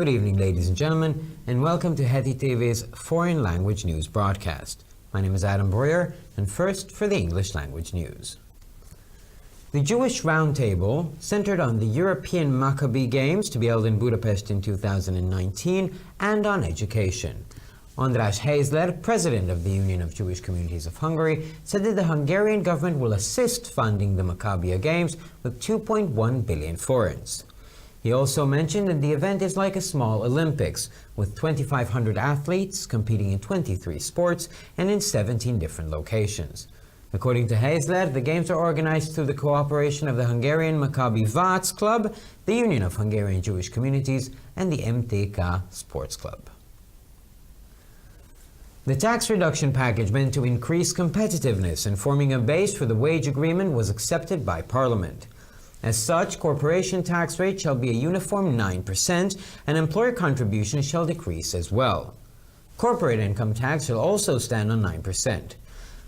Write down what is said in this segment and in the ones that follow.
Good evening, ladies and gentlemen, and welcome to Heti TV's Foreign Language News broadcast. My name is Adam Breuer, and first for the English language news. The Jewish Roundtable centered on the European Maccabi Games to be held in Budapest in 2019 and on education. András Heisler, president of the Union of Jewish Communities of Hungary, said that the Hungarian government will assist funding the Maccabi Games with 2.1 billion forints. He also mentioned that the event is like a small Olympics, with 2,500 athletes competing in 23 sports and in 17 different locations. According to Heisler, the Games are organized through the cooperation of the Hungarian Maccabi Vács Club, the Union of Hungarian Jewish Communities, and the MTK Sports Club. The tax reduction package meant to increase competitiveness and forming a base for the wage agreement was accepted by Parliament. As such, corporation tax rate shall be a uniform 9%, and employer contributions shall decrease as well. Corporate income tax shall also stand on 9%.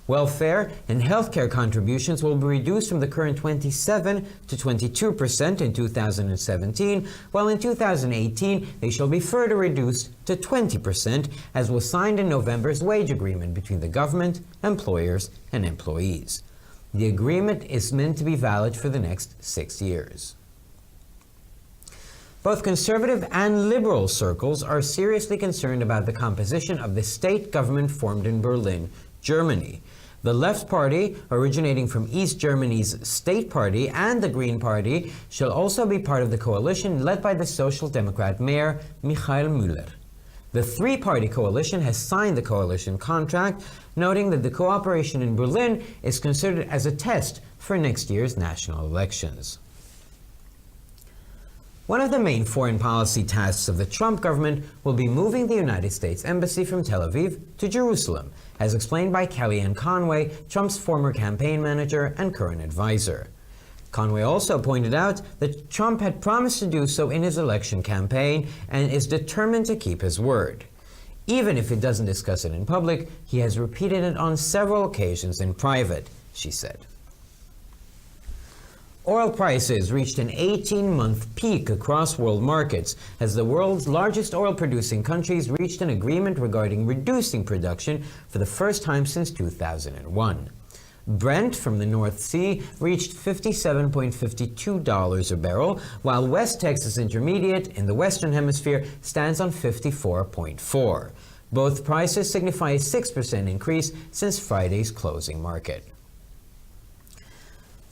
Welfare and healthcare contributions will be reduced from the current 27% to 22% in 2017, while in 2018 they shall be further reduced to 20%, as was signed in November's wage agreement between the government, employers, and employees. The agreement is meant to be valid for the next 6 years. Both conservative and liberal circles are seriously concerned about the composition of the state government formed in Berlin, Germany. The Left Party, originating from East Germany's State Party, and the Green Party shall also be part of the coalition led by the Social Democrat mayor Michael Müller. The three-party coalition has signed the coalition contract, noting that the cooperation in Berlin is considered as a test for next year's national elections. One of the main foreign policy tasks of the Trump government will be moving the United States Embassy from Tel Aviv to Jerusalem, as explained by Kellyanne Conway, Trump's former campaign manager and current advisor. Conway also pointed out that Trump had promised to do so in his election campaign and is determined to keep his word. Even if he doesn't discuss it in public, he has repeated it on several occasions in private, she said. Oil prices reached an 18-month peak across world markets as the world's largest oil-producing countries reached an agreement regarding reducing production for the first time since 2001. Brent from the North Sea reached $57.52 a barrel, while West Texas Intermediate in the Western Hemisphere stands on $54.4. Both prices signify a 6% increase since Friday's closing market.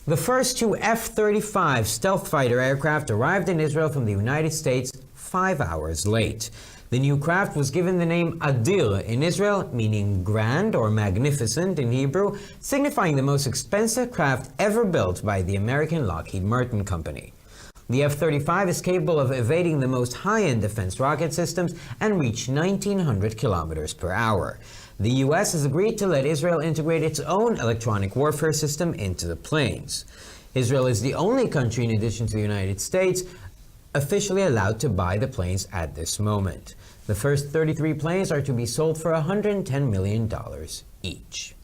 The first two F-35 stealth fighter aircraft arrived in Israel from the United States 5 hours late. The new craft was given the name Adir in Israel, meaning grand or magnificent in Hebrew, signifying the most expensive craft ever built by the American Lockheed Martin Company. The F-35 is capable of evading the most high-end defense rocket systems and reach 1,900 kilometers per hour. The U.S. has agreed to let Israel integrate its own electronic warfare system into the planes. Israel is the only country, in addition to the United States, officially allowed to buy the planes at this moment. The first 33 planes are to be sold for $110 million each.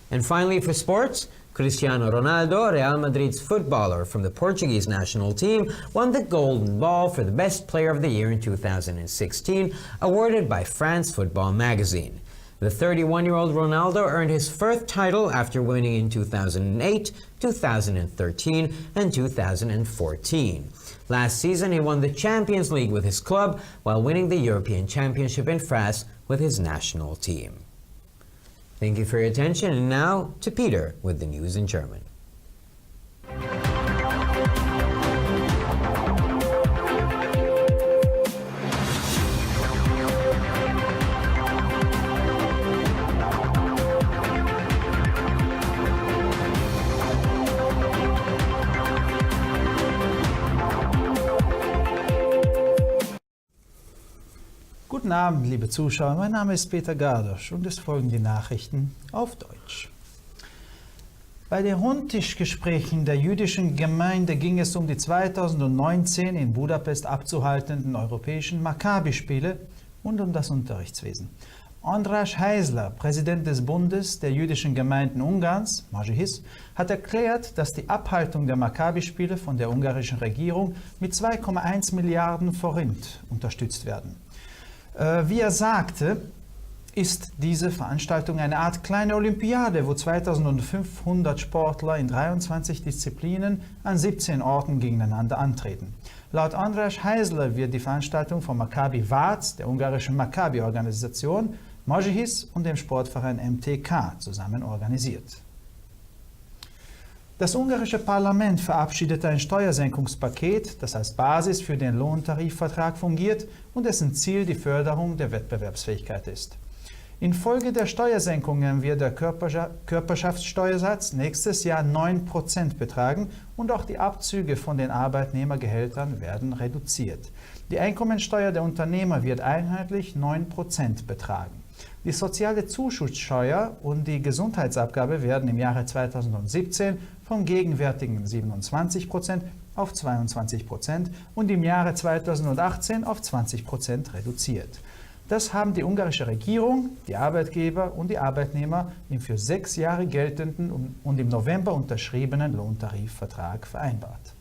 And finally, for sports, Cristiano Ronaldo, Real Madrid's footballer from the Portuguese national team, won the Golden Ball for the Best Player of the Year in 2016, awarded by France Football magazine. The 31-year-old Ronaldo earned his first title after winning in 2008, 2013, and 2014. Last season, he won the Champions League with his club, while winning the European Championship in France with his national team. Thank you for your attention, and now to Peter with the news in German. Guten Abend, liebe Zuschauer. Mein Name ist Peter Gardosch und es folgen die Nachrichten auf Deutsch. Bei den Rundtischgesprächen der jüdischen Gemeinde ging es um die 2019 in Budapest abzuhaltenden europäischen Maccabi-Spiele und um das Unterrichtswesen. András Heisler, Präsident des Bundes der jüdischen Gemeinden Ungarns, Majlis, hat erklärt, dass die Abhaltung der Maccabi-Spiele von der ungarischen Regierung mit 2,1 Milliarden Forint unterstützt werden. Wie er sagte, ist diese Veranstaltung eine Art kleine Olympiade, wo 2500 Sportler in 23 Disziplinen an 17 Orten gegeneinander antreten. Laut András Heisler wird die Veranstaltung von Maccabi Vaz, der ungarischen Maccabi-Organisation, Majlis und dem Sportverein MTK zusammen organisiert. Das ungarische Parlament verabschiedete ein Steuersenkungspaket, das als Basis für den Lohntarifvertrag fungiert und dessen Ziel die Förderung der Wettbewerbsfähigkeit ist. Infolge der Steuersenkungen wird der Körperschaftssteuersatz nächstes Jahr 9% betragen und auch die Abzüge von den Arbeitnehmergehältern werden reduziert. Die Einkommensteuer der Unternehmer wird einheitlich 9% betragen. Die soziale Zuschusssteuer und die Gesundheitsabgabe werden im Jahre 2017 von gegenwärtigen 27% auf 22% und im Jahre 2018 auf 20% reduziert. Das haben die ungarische Regierung, die Arbeitgeber und die Arbeitnehmer im für 6 Jahre geltenden und im November unterschriebenen Lohntarifvertrag vereinbart.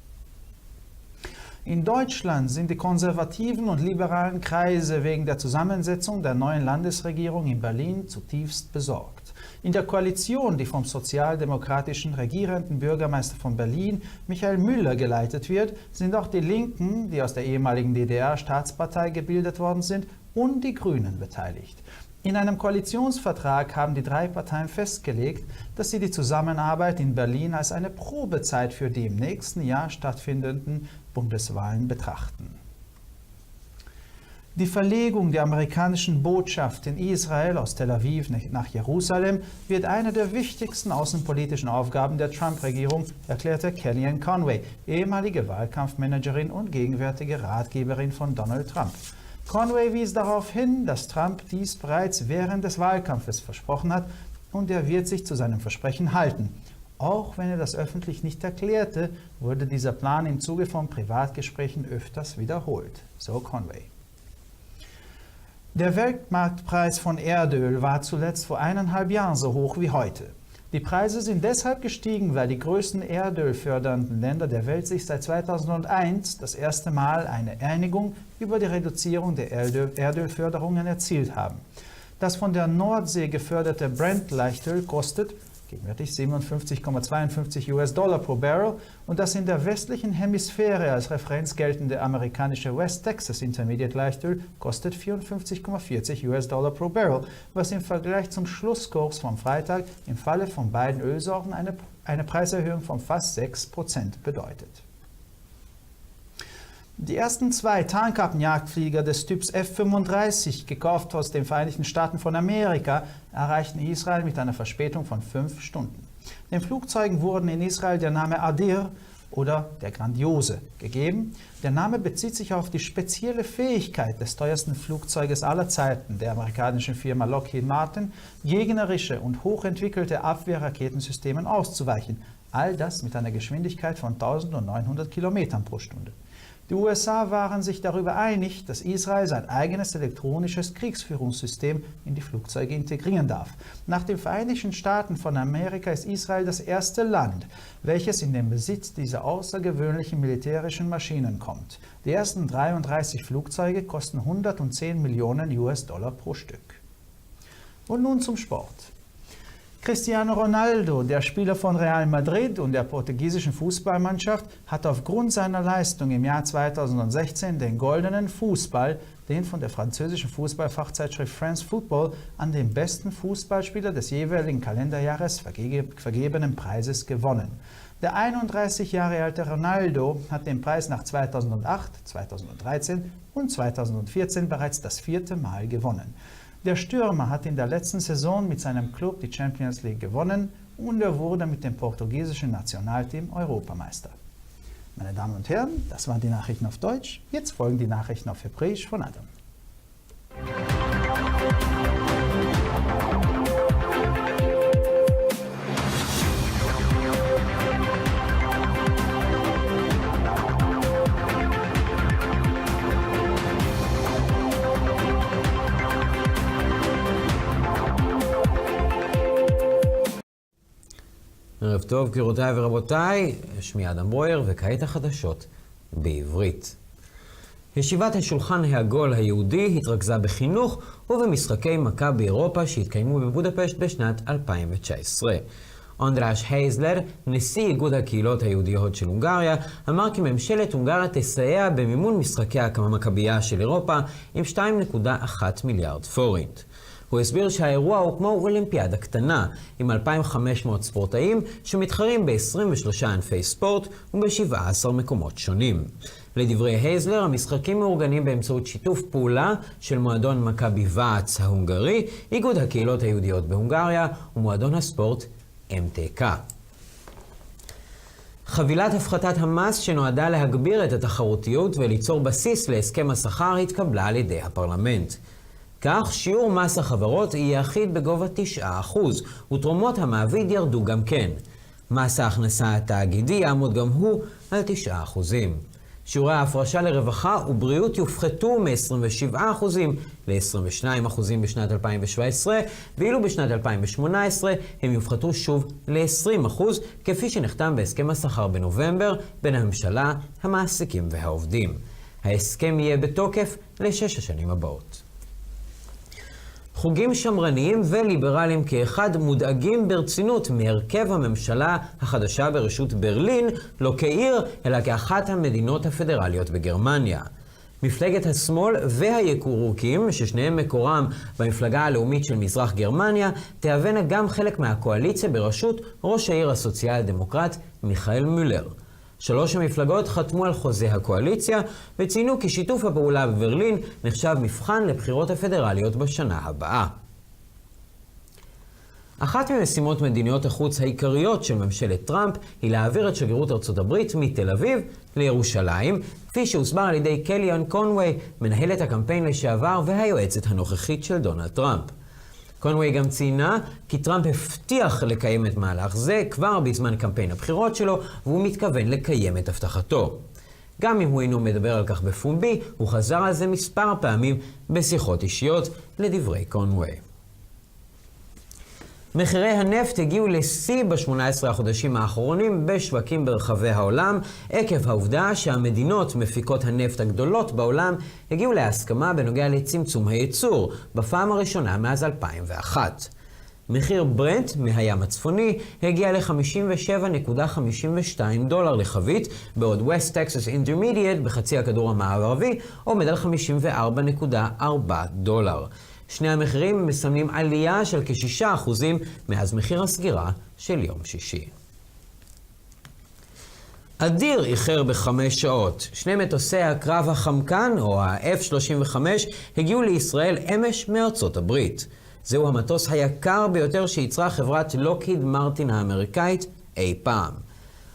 In Deutschland sind die konservativen und liberalen Kreise wegen der Zusammensetzung der neuen Landesregierung in Berlin zutiefst besorgt. In der Koalition, die vom sozialdemokratischen regierenden Bürgermeister von Berlin, Michael Müller, geleitet wird, sind auch die Linken, die aus der ehemaligen DDR-Staatspartei gebildet worden sind, und die Grünen beteiligt. In einem Koalitionsvertrag haben die 3 Parteien festgelegt, dass sie die Zusammenarbeit in Berlin als eine Probezeit für die im nächsten Jahr stattfindenden Bundeswahlen betrachten. Die Verlegung der amerikanischen Botschaft in Israel aus Tel Aviv nach Jerusalem wird eine der wichtigsten außenpolitischen Aufgaben der Trump-Regierung, erklärte Kellyanne Conway, ehemalige Wahlkampfmanagerin und gegenwärtige Ratgeberin von Donald Trump. Conway wies darauf hin, dass Trump dies bereits während des Wahlkampfes versprochen hat und er wird sich zu seinem Versprechen halten. Auch wenn er das öffentlich nicht erklärte, wurde dieser Plan im Zuge von Privatgesprächen öfters wiederholt, so Conway. Der Weltmarktpreis von Erdöl war zuletzt vor 1,5 Jahren so hoch wie heute. Die Preise sind deshalb gestiegen, weil die größten erdölfördernden Länder der Welt sich seit 2001 das erste Mal eine Einigung über die Reduzierung der Erdölförderungen erzielt haben. Das von der Nordsee geförderte Brent-Leichtöl kostet gegenwärtig 57,52 US-Dollar pro Barrel und das in der westlichen Hemisphäre als Referenz geltende amerikanische West Texas Intermediate Leichtöl kostet 54,40 US-Dollar pro Barrel, was im Vergleich zum Schlusskurs vom Freitag im Falle von beiden Ölsorten eine Preiserhöhung von fast 6% bedeutet. Die ersten 2 Tarnkappenjagdflieger des Typs F-35, gekauft aus den Vereinigten Staaten von Amerika, erreichten Israel mit einer Verspätung von 5 Stunden. Den Flugzeugen wurden in Israel der Name Adir oder der Grandiose gegeben. Der Name bezieht sich auf die spezielle Fähigkeit des teuersten Flugzeuges aller Zeiten, der amerikanischen Firma Lockheed Martin, gegnerische und hochentwickelte Abwehrraketensystemen auszuweichen. All das mit einer Geschwindigkeit von 1900 Kilometern pro Stunde. Die USA waren sich darüber einig, dass Israel sein eigenes elektronisches Kriegsführungssystem in die Flugzeuge integrieren darf. Nach den Vereinigten Staaten von Amerika ist Israel das erste Land, welches in den Besitz dieser außergewöhnlichen militärischen Maschinen kommt. Die ersten 33 Flugzeuge kosten 110 Millionen US-Dollar pro Stück. Und nun zum Sport. Cristiano Ronaldo, der Spieler von Real Madrid und der portugiesischen Fußballmannschaft, hat aufgrund seiner Leistung im Jahr 2016 den goldenen Fußball, den von der französischen Fußballfachzeitschrift France Football an den besten Fußballspieler des jeweiligen Kalenderjahres vergebenen Preises gewonnen. Der 31 Jahre alte Ronaldo hat den Preis nach 2008, 2013 und 2014 bereits das 4. Mal gewonnen. Der Stürmer hat in der letzten Saison mit seinem Club die Champions League gewonnen und er wurde mit dem portugiesischen Nationalteam Europameister. Meine Damen und Herren, das waren die Nachrichten auf Deutsch. Jetzt folgen die Nachrichten auf Hebräisch von Adam. ערב טוב גבירותיי ורבותיי, שמי אדם ברויר וכעת החדשות בעברית. ישיבת השולחן העגול היהודי התרכזה בחינוך ובמשחקי מכבי אירופה שהתקיימו בבודפשט בשנת 2019. אנדראש הייזלר, נשיא איגוד הקהילות היהודיות של הונגריה, אמר כי ממשלת הונגריה תסייע במימון משחקי המכבייה של אירופה עם 2.1 מיליארד פורינט. הוא הסביר שהאירוע הוא כמו אולימפיאדה קטנה, עם 2,500 ספורטאים שמתחרים ב-23 ענפי ספורט וב-17 מקומות שונים. לדברי הייזלר, המשחקים מאורגנים באמצעות שיתוף פעולה של מועדון מכבי ואץ ההונגרי, איגוד הקהילות היהודיות בהונגריה ומועדון הספורט MTK. חבילת הפחתת המס שנועדה להגביר את התחרותיות וליצור בסיס להסכם השכר התקבלה על ידי הפרלמנט. כך, שיעור מס החברות יהיה אחיד בגובה 9%, ותרומות המעביד ירדו גם כן. מס ההכנסה התאגידי יעמוד גם הוא על 9%. שיעורי ההפרשה לרווחה ובריאות יופחתו מ-27% ל-22% בשנת 2017, ואילו בשנת 2018 הם יופחתו שוב ל-20%, כפי שנחתם בהסכם השכר בנובמבר בין הממשלה, המעסיקים והעובדים. ההסכם יהיה בתוקף ל6 השנים הבאות. חוגים שמרניים וליברליים כאחד מודאגים ברצינות מהרכב הממשלה החדשה בראשות ברלין, לא כעיר, אלא כאחת המדינות הפדרליות בגרמניה. מפלגת השמאל והיקורקים, ששניהם מקורם במפלגה הלאומית של מזרח גרמניה, תהווינה גם חלק מהקואליציה בראשות ראש העיר הסוציאל דמוקרט מיכאל מולר. 3 המפלגות חתמו על חוזה הקואליציה וציינו כי שיתוף הפעולה בברלין נחשב מבחן לבחירות הפדרליות בשנה הבאה. אחת ממשימות מדיניות החוץ העיקריות של ממשלת טראמפ היא להעביר את שגרירות ארצות הברית מתל אביב לירושלים, כפי שהוסבר על ידי קליאן קונווי, מנהלת הקמפיין לשעבר והיועצת הנוכחית של דונלד טראמפ. קונווי גם ציינה כי טראמפ הבטיח לקיים את מהלך זה כבר בזמן קמפיין הבחירות שלו, והוא מתכוון לקיים את הבטחתו. גם אם הוא אינו מדבר על כך בפומבי, הוא חזר על זה מספר פעמים בשיחות אישיות, לדברי קונווי. מחירי הנפט הגיעו לשיא ב-18 החודשים האחרונים בשווקים ברחבי העולם, עקב העובדה שהמדינות מפיקות הנפט הגדולות בעולם הגיעו להסכמה בנוגע לצמצום הייצור, בפעם הראשונה מאז 2001. מחיר ברנט מהים הצפוני הגיע ל$57.52 לחבית, בעוד West Texas Intermediate בחצי הכדור המערבי עומד על $54.4. שני המחירים מסמנים עלייה של כ6% מאז מחיר הסגירה של יום שישי. אדיר איחר ב5 שעות. 2 מטוסי הקרב החמקן, או ה-F-35, הגיעו לישראל אמש מארצות הברית. זהו המטוס היקר ביותר שייצרה חברת לוקהיד מרטין האמריקאית אי פעם.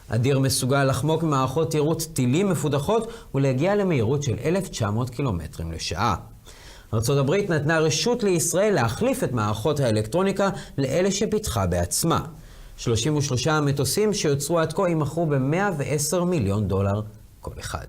אדיר מסוגל לחמוק ממערכות תירוץ טילים מפותחות ולהגיע למהירות של 1,900 קילומטרים לשעה. ארצות הברית נתנה רשות לישראל להחליף את מערכות האלקטרוניקה לאלה שפיתחה בעצמה. 33 המטוסים שיוצרו עד כה יימכרו ב$110 מיליון כל אחד.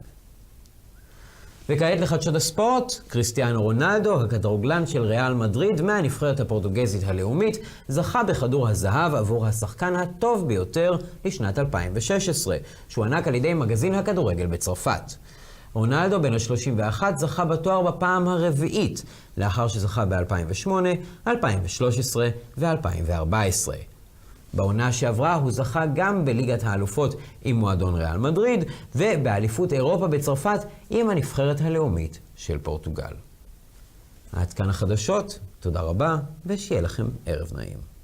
וכעת לחדשות הספורט, קריסטיאנו רונלדו, הכדורגלן של ריאל מדריד מהנבחרת הפורטוגזית הלאומית, זכה בכדור הזהב עבור השחקן הטוב ביותר לשנת 2016, שהוענק על ידי מגזין הכדורגל בצרפת. רונלדו בן ה-31 זכה בתואר בפעם הרביעית, לאחר שזכה ב-2008, 2013 ו-2014. בעונה שעברה הוא זכה גם בליגת האלופות עם מועדון ריאל מדריד, ובאליפות אירופה בצרפת עם הנבחרת הלאומית של פורטוגל. עד כאן החדשות, תודה רבה, ושיהיה לכם ערב נעים.